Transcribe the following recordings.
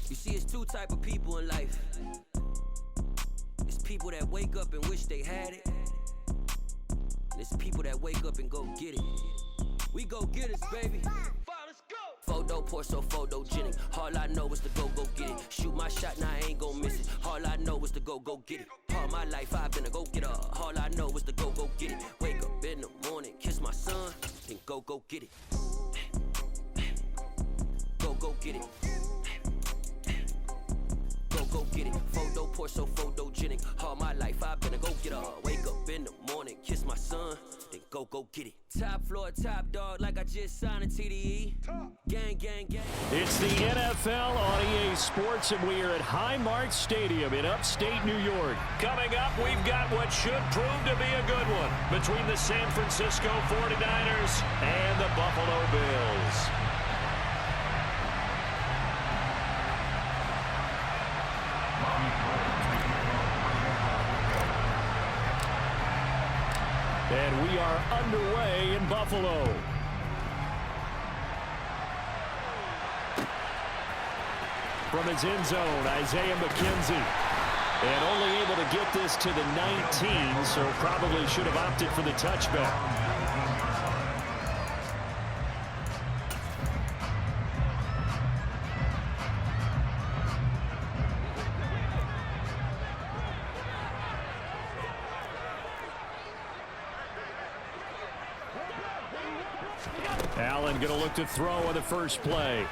You see, it's two type of people in life. It's people that wake up and wish they had it. And it's people that wake up and go get it. We go get it, baby. Let's go. Photo pour so photogenic. All I know is to go get it. Shoot my shot, now I ain't gon' miss it. All I know is to go get it. All my life I've been a go-getter. All I know is to go get it. Wake up in the morning, kiss my son, then go get it. Go get it. Go get it. Photo pour so photogenic. All my life I've been a go-getter. Wake up in the morning, kiss my son, then go get it. Top floor, top dog, like I just signed a TDE. Gang. It's the NFL on EA Sports, and we are at Highmark Stadium in upstate New York. Coming up, we've got what should prove to be a good one between the San Francisco 49ers and the Buffalo Bills. And we are underway in Buffalo. From his end zone, Isaiah McKenzie. And only able to get this to the 19, so probably should have opted for the touchback. Allen going to look to throw on the first play.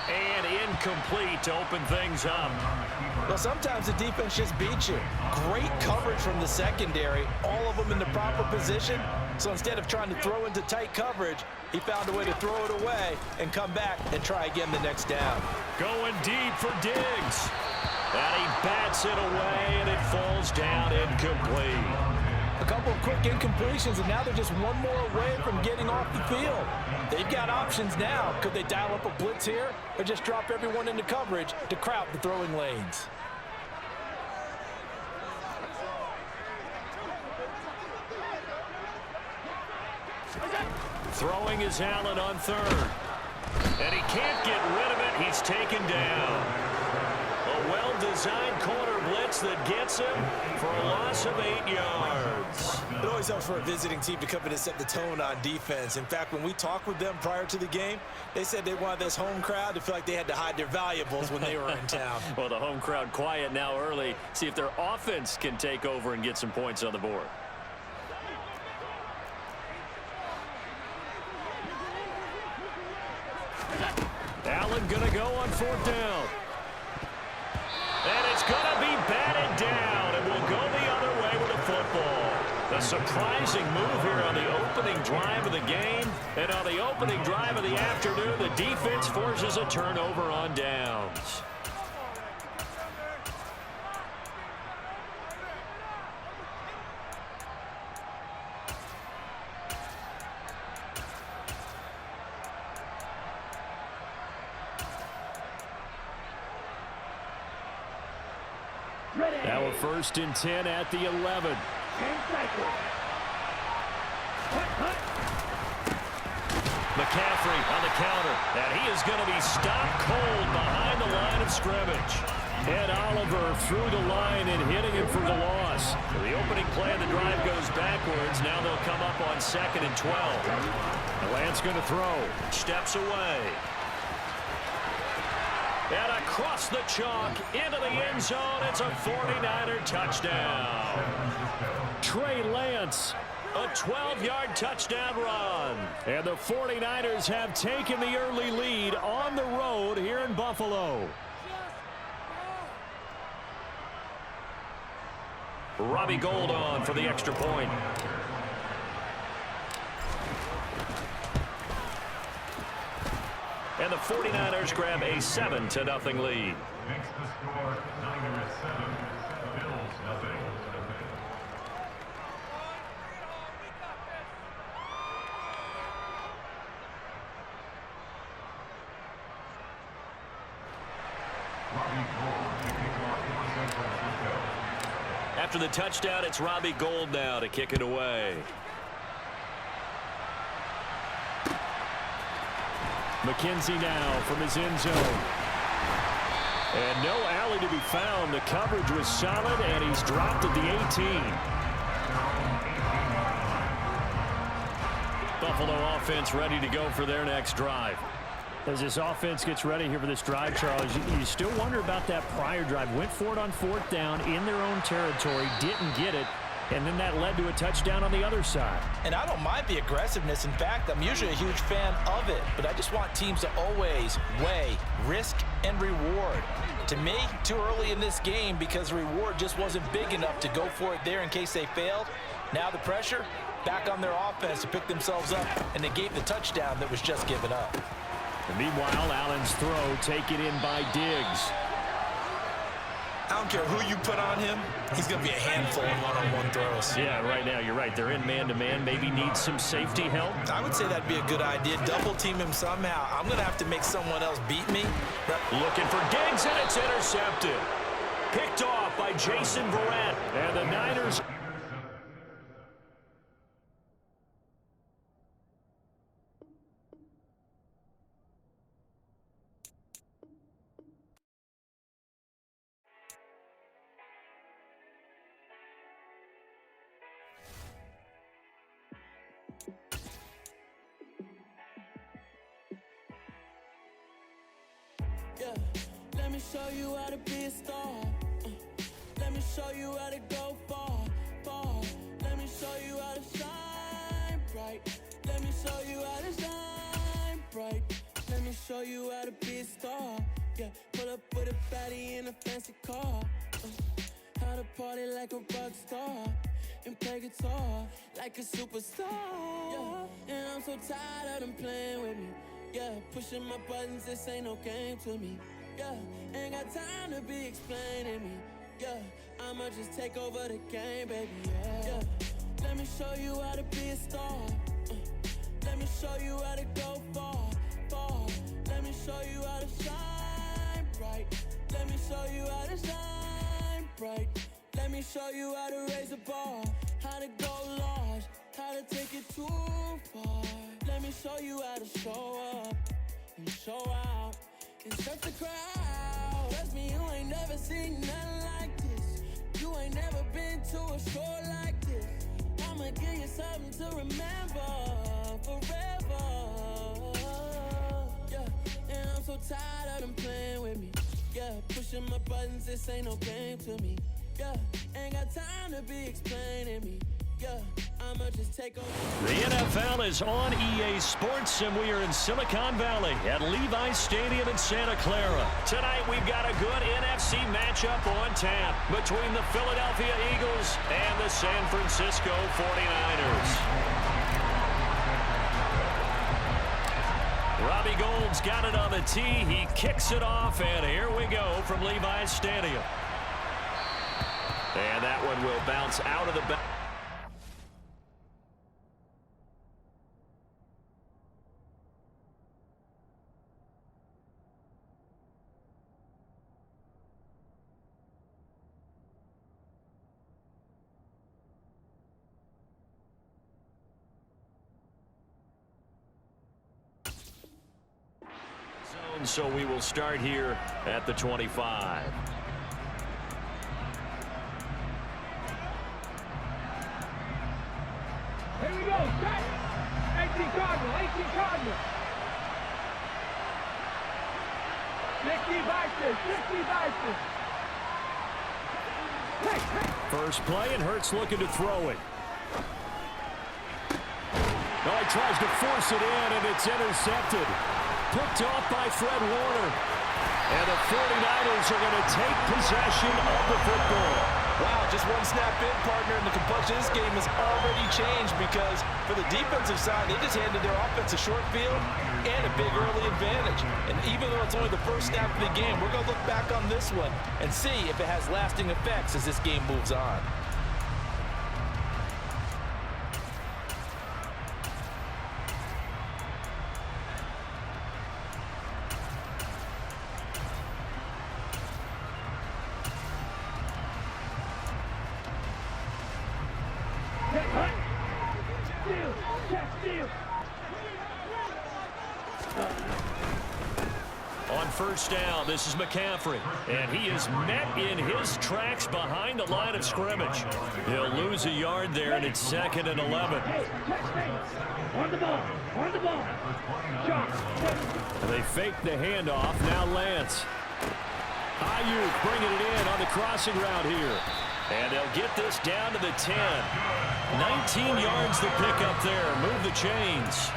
And incomplete to open things up. Well, sometimes the defense just beats you. Great coverage from the secondary, all of them in the proper position. So instead of trying to throw into tight coverage, he found a way to throw it away and come back and try again the next down. Going deep for Diggs. And he bats it away, and it falls down incomplete. A couple of quick incompletions, and now they're just one more away from getting off the field. They've got options now. Could they dial up a blitz here or just drop everyone into coverage to crowd the throwing lanes? Throwing is Allen on third. And he can't get rid of it. He's taken down. A well-designed corner blitz that gets him for a loss of 8 yards. It always helps for a visiting team to come in and set the tone on defense. In fact, when we talked with them prior to the game, they said they wanted this home crowd to feel like they had to hide their valuables when they were in town. Well, the home crowd quiet now early. See if their offense can take over and get some points on the board. Allen going to go on fourth down. And it's going to be batted down, and we'll go the other way with the football. A surprising move here on the opening drive of the game. And on the opening drive of the afternoon, the defense forces a turnover on downs. Now a 1st and 10 at the 11. McCaffrey on the counter, and he is going to be stopped cold behind the line of scrimmage. Ed Oliver through the line and hitting him for the loss. The opening play of the drive goes backwards. Now they'll come up on 2nd and 12. And Lance going to throw. Steps away. And across the chalk into the end zone, it's a 49er touchdown. Trey Lance, a 12-yard touchdown run. And the 49ers have taken the early lead on the road here in Buffalo. Robbie Gould on for the extra point. And the 49ers grab a 7-0 lead. Makes the score Niners 7, Bills nothing. After the touchdown, it's Robbie Gould now to kick it away. McKenzie now from his end zone. And no alley to be found. The coverage was solid, and he's dropped at the 18. Buffalo offense ready to go for their next drive. As this offense gets ready here for this drive, Charles, you still wonder about that prior drive. Went for it on 4th down in their own territory, didn't get it, and then that led to a touchdown on the other side. And I don't mind the aggressiveness. In fact, I'm usually a huge fan of it. But I just want teams to always weigh risk and reward. To me, too early in this game because the reward just wasn't big enough to go for it there in case they failed. Now the pressure back on their offense to pick themselves up, and they gave the touchdown that was just given up. And meanwhile, Allen's throw taken in by Diggs. I don't care who you put on him, he's going to be a handful in one-on-one throws. Yeah, right now, you're right. They're in man-to-man. Maybe need some safety help. I would say that'd be a good idea. Double team him somehow. I'm going to have to make someone else beat me. Looking for Diggs, and it's intercepted. Picked off by Jason Verrett. And the Niners... Yeah, let me show you how to be a star. Let me show you how to go far, far. Let me show you how to shine bright. Let me show you how to shine bright. Let me show you how to be a star. Yeah, pull up with a baddie in a fancy car. How to party like a rock star and play guitar like a superstar. Yeah, and I'm so tired of them playing with me. Yeah, pushing my buttons, this ain't no game to me. Yeah, ain't got time to be explaining me. Yeah, I'ma just take over the game, baby. Yeah, let me show you how to be a star. Let me show you how to go far, far. Let me show you how to shine bright. Let me show you how to shine bright. Let me show you how to raise the bar, how to go large, how to take it too far. Let me show you how to show up and show out and search the crowd. Trust me, you ain't never seen nothing like this. You ain't never been to a show like this. I'ma give you something to remember forever. Yeah, and I'm so tired of them playing with me. Yeah, pushing my buttons, this ain't no game to me. Yeah, ain't got time to be explaining me. Yeah, I'ma just take over. The NFL is on EA Sports, and we are in Silicon Valley at Levi's Stadium in Santa Clara. Tonight, we've got a good NFC matchup on tap between the Philadelphia Eagles and the San Francisco 49ers. Robbie Gould's got it on the tee. He kicks it off, and here we go from Levi's Stadium. And that one will bounce out of the back. So we will start here at the 25. Here we go, set! 18 Cardinal, 18 Cardinal. 60 Bison, 60 Bison. First play, and Hurts looking to throw it. Oh, he tries to force it in, and it's intercepted. Picked off by Fred Warner. And the 49ers are going to take possession of the football. Wow, just one snap in, partner, and the complexion of this game has already changed because for the defensive side, they just handed their offense a short field and a big early advantage. And even though it's only the first snap of the game, we're going to look back on this one and see if it has lasting effects as this game moves on. on first down. This is McCaffrey. And he is met in his tracks behind the line of scrimmage. He'll lose a yard there, and it's 2nd and 11. On the ball. On the ball. Shot. They fake the handoff. Now Lance. Ayuk bringing it in on the crossing route here. And they'll get this down to the 10. 19 yards to pick up there. Move the chains.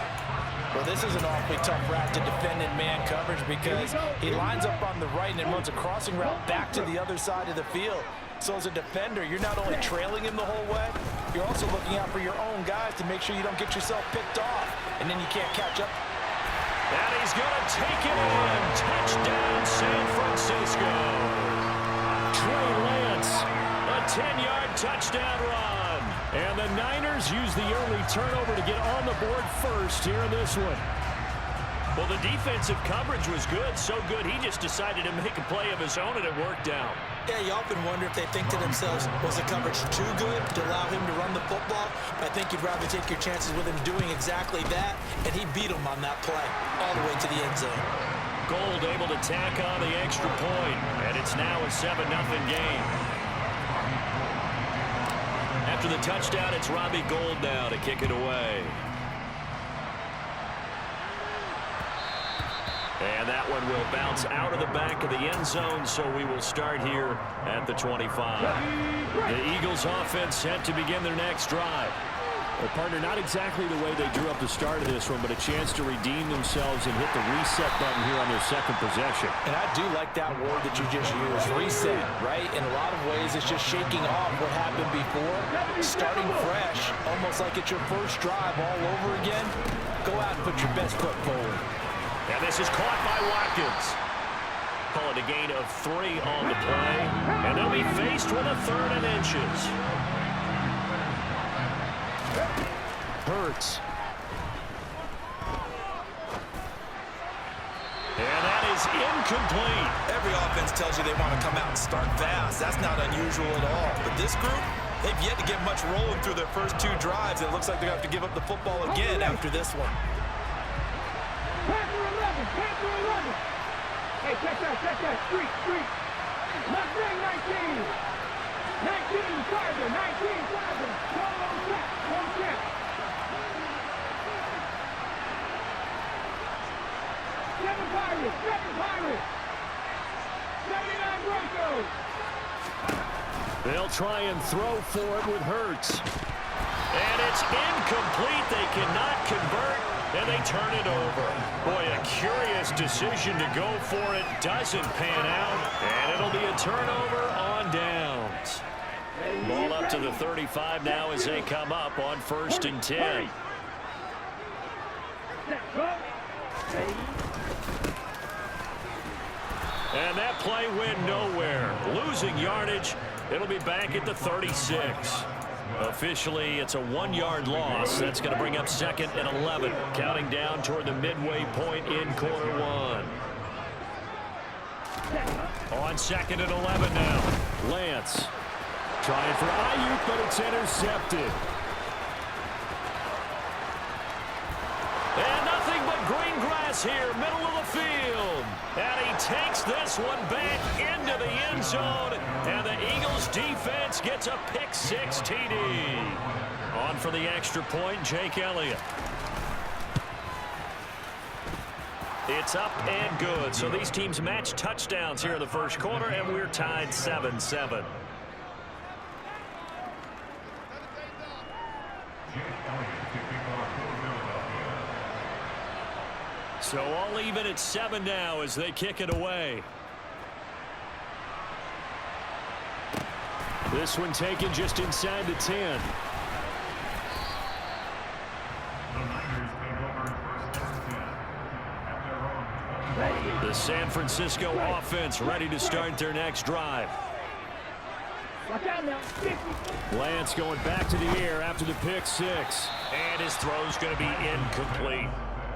Well, this is an awfully tough route to defend in man coverage because he lines up on the right and then runs a crossing route back to the other side of the field. So as a defender, you're not only trailing him the whole way, you're also looking out for your own guys to make sure you don't get yourself picked off, and then you can't catch up. And he's going to take it in. Touchdown, San Francisco. Trey Lance, a 10-yard touchdown run. And the Niners use the early turnover to get on the board first here in this one. Well, the defensive coverage was good, so good he just decided to make a play of his own, and it worked out. Yeah, you often wonder if they think to themselves, was the coverage too good to allow him to run the football? I think you'd rather take your chances with him doing exactly that, and he beat him on that play all the way to the end zone. Gold able to tack on the extra point, and it's now a 7-0 game. After the touchdown, it's Robbie Gould now to kick it away. And that one will bounce out of the back of the end zone, so we will start here at the 25. The Eagles offense set to begin their next drive. Well, partner, not exactly the way they drew up the start of this one, but a chance to redeem themselves and hit the reset button here on their second possession. And I do like that word that you just used, reset, right? In a lot of ways, it's just shaking off what happened before, starting fresh, almost like it's your first drive all over again. Go out and put your best foot forward. And this is caught by Watkins. Call it a gain of 3 on the play. And they'll be faced with a 3rd and inches. Hurts. And that is incomplete. Every offense tells you they want to come out and start fast. That's not unusual at all. But this group, they've yet to get much rolling through their first 2 drives. It looks like they're going to have to give up the football again after this one. Panther 11. Panther 11. Hey, check that. Street. Mustang 19. 19, Tiger. 19, Tiger. One check. 7 Pirates. 79 Broncos. They'll try and throw for it with Hurts. And it's incomplete. They cannot convert, and they turn it over. Boy, a curious decision to go for it. Doesn't pan out, and it'll be a turnover on downs. Ball up to the 35 now as they come up on 1st and 10. And that play went nowhere. Losing yardage. It'll be back at the 36. Officially, it's a 1-yard loss. That's going to bring up 2nd and 11. Counting down toward the midway point in quarter 1. On 2nd and 11 now. Lance trying for Ayuk, but it's intercepted. And nothing but green grass here, middle of the field. And he takes this one back into the end zone. And the Eagles defense gets a pick-6 TD. On for the extra point, Jake Elliott. It's up and good. So these teams match touchdowns here in the first quarter, and we're tied 7-7. So all even at 7 now as they kick it away. This one taken just inside the 10. The San Francisco offense ready to start their next drive. Lance going back to the air after the pick-6. And his throw's going to be incomplete.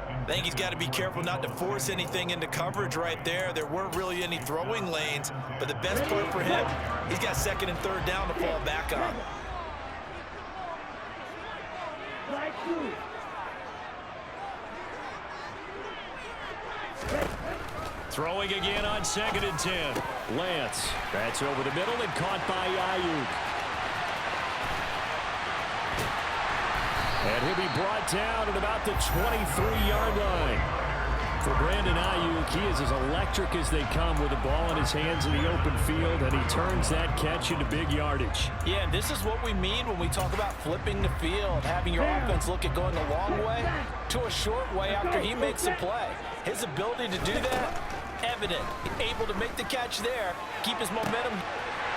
I think he's got to be careful not to force anything into coverage right there. There weren't really any throwing lanes, but the best part for him, he's got 2nd and 3rd down to fall back on. Throwing again on 2nd and 10. Lance. That's over the middle and caught by Ayuk. And he'll be brought down at about the 23-yard line. For Brandon Ayuk, he is as electric as they come with the ball in his hands in the open field, and he turns that catch into big yardage. Yeah, and this is what we mean when we talk about flipping the field, having your offense look at going a long way to a short way after he makes a play. His ability to do that, evident. Able to make the catch there, keep his momentum.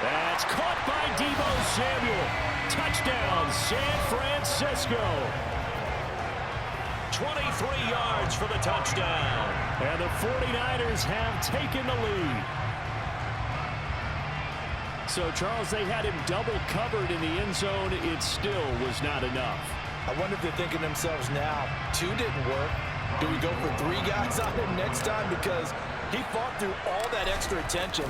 That's caught by Deebo Samuel. Touchdown, San Francisco. 23 yards for the touchdown. And the 49ers have taken the lead. So, Charles, they had him double covered in the end zone. It still was not enough. I wonder if they're thinking to themselves now, 2 didn't work. Do we go for 3 guys on him next time? Because he fought through all that extra attention,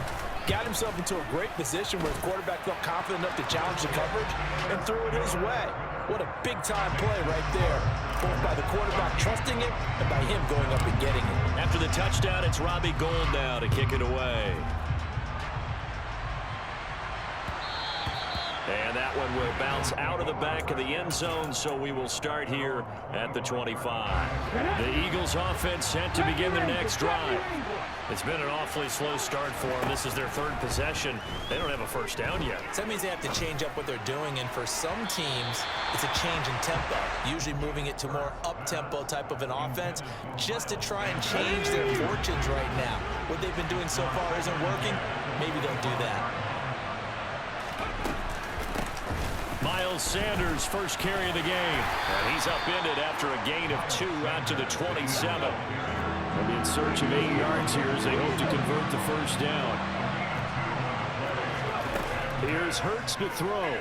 got himself into a great position where his quarterback felt confident enough to challenge the coverage and threw it his way. What a big-time play right there, both by the quarterback trusting it and by him going up and getting it. After the touchdown, it's Robbie Gould now to kick it away. And that one will bounce out of the back of the end zone, so we will start here at the 25. The Eagles offense set to begin their next drive. It's been an awfully slow start for them. This is their 3rd possession. They don't have a first down yet. So that means they have to change up what they're doing, and for some teams, it's a change in tempo, usually moving it to more up-tempo type of an offense, just to try and change their fortunes right now. What they've been doing so far isn't working. Maybe they'll do that. Miles Sanders, first carry of the game. And he's upended after a gain of 2 out to the 27. They'll be in search of 8 yards here as they hope to convert the first down. Here's Hurts to throw.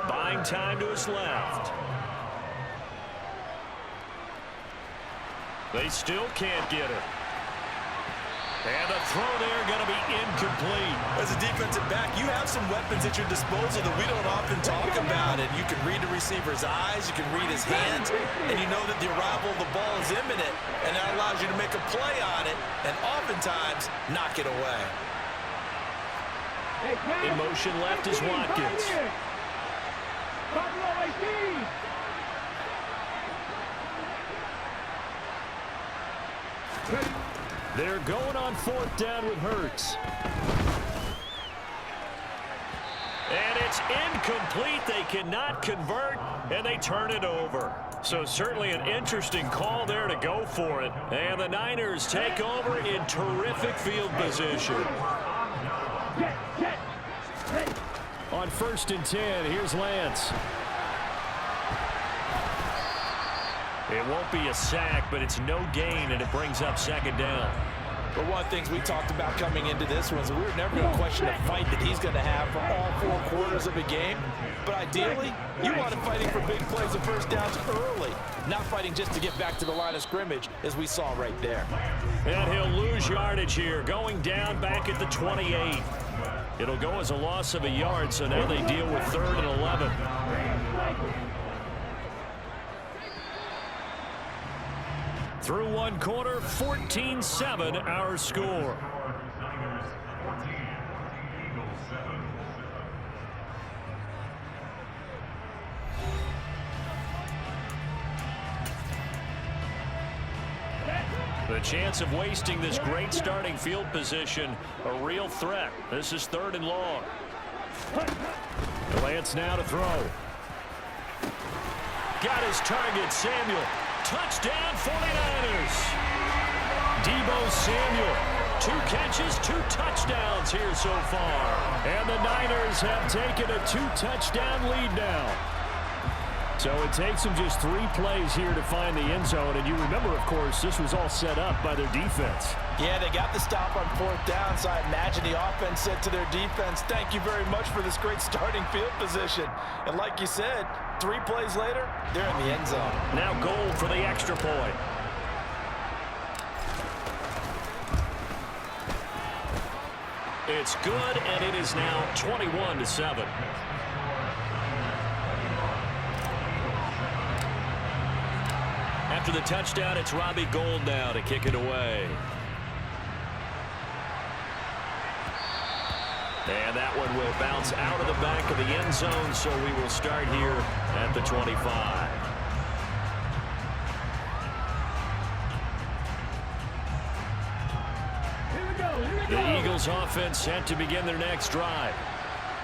Buying time to his left. They still can't get it. And the throw there going to be incomplete. As a defensive back, you have some weapons at your disposal that we don't often talk about. And you can read the receiver's eyes, you can read his hands, and you know that the arrival of the ball is imminent, and that allows you to make a play on it and oftentimes knock it away. In motion left is Watkins. They're going on 4th down with Hurts. And it's incomplete. They cannot convert, and they turn it over. So certainly an interesting call there to go for it. And the Niners take over in terrific field position. On 1st and 10, here's Lance. It won't be a sack, but it's no gain, and it brings up 2nd down. But one of the things we talked about coming into this was we were never going to question the fight that he's going to have for all 4 quarters of a game. But ideally, you want him fighting for big plays and first downs early, not fighting just to get back to the line of scrimmage, as we saw right there. And he'll lose yardage here, going down back at the 28. It'll go as a loss of a yard, so now they deal with 3rd and 11. Through 1 quarter, 14-7 our score. The chance of wasting this great starting field position, a real threat. This is 3rd and long. Lance now to throw. Got his target, Samuel. Touchdown, 49ers. Deebo Samuel. 2 catches, 2 touchdowns here so far. And the Niners have taken a 2-touchdown lead now. So it takes them just 3 plays here to find the end zone. And you remember, of course, this was all set up by their defense. Yeah, they got the stop on 4th down, so I imagine the offense said to their defense, thank you very much for this great starting field position. And like you said, 3 plays later, they're in the end zone. Now Gould for the extra point. It's good, and it is now 21-7. After the touchdown, it's Robbie Gould now to kick it away. And that one will bounce out of the back of the end zone, so we will start here at the 25. The Eagles offense set to begin their next drive.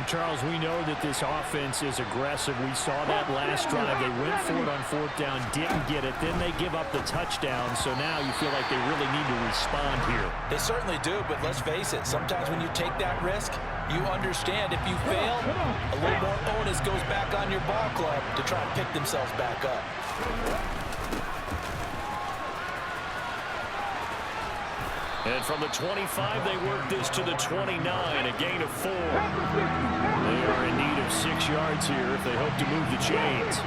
Charles, we know that this offense is aggressive. We saw that last drive. They went for it on fourth down, didn't get it. Then they give up the touchdown. So now you feel like they really need to respond here. They certainly do, but let's face it. Sometimes when you take that risk, you understand if you fail, a little more onus goes back on your ball club to try and pick themselves back up. And from the 25, they work this to the 29, a gain of 4. They are in need of 6 yards here if they hope to move the chains.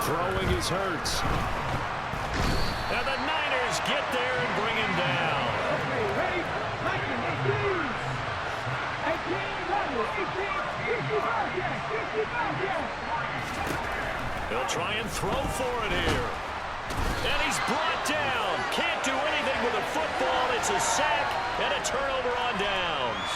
Throwing is Hurts. And the Niners get there and bring him down. They'll try and throw for it here. And he's brought down. Can't do anything with a football. It's a sack and a turnover on downs.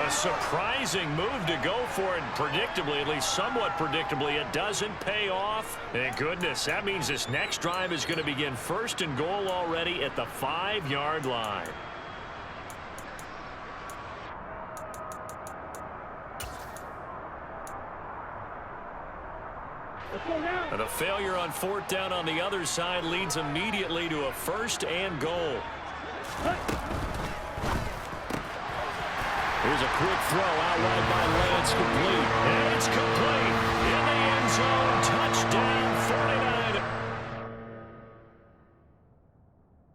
A surprising move to go for it. Predictably, at least somewhat predictably, it doesn't pay off. Thank goodness. That means this next drive is going to begin 1st and goal already at the 5-yard line. And a failure on 4th down on the other side leads immediately to a 1st and goal. Here's a quick throw out wide by Lance, complete. And it's complete in the end zone.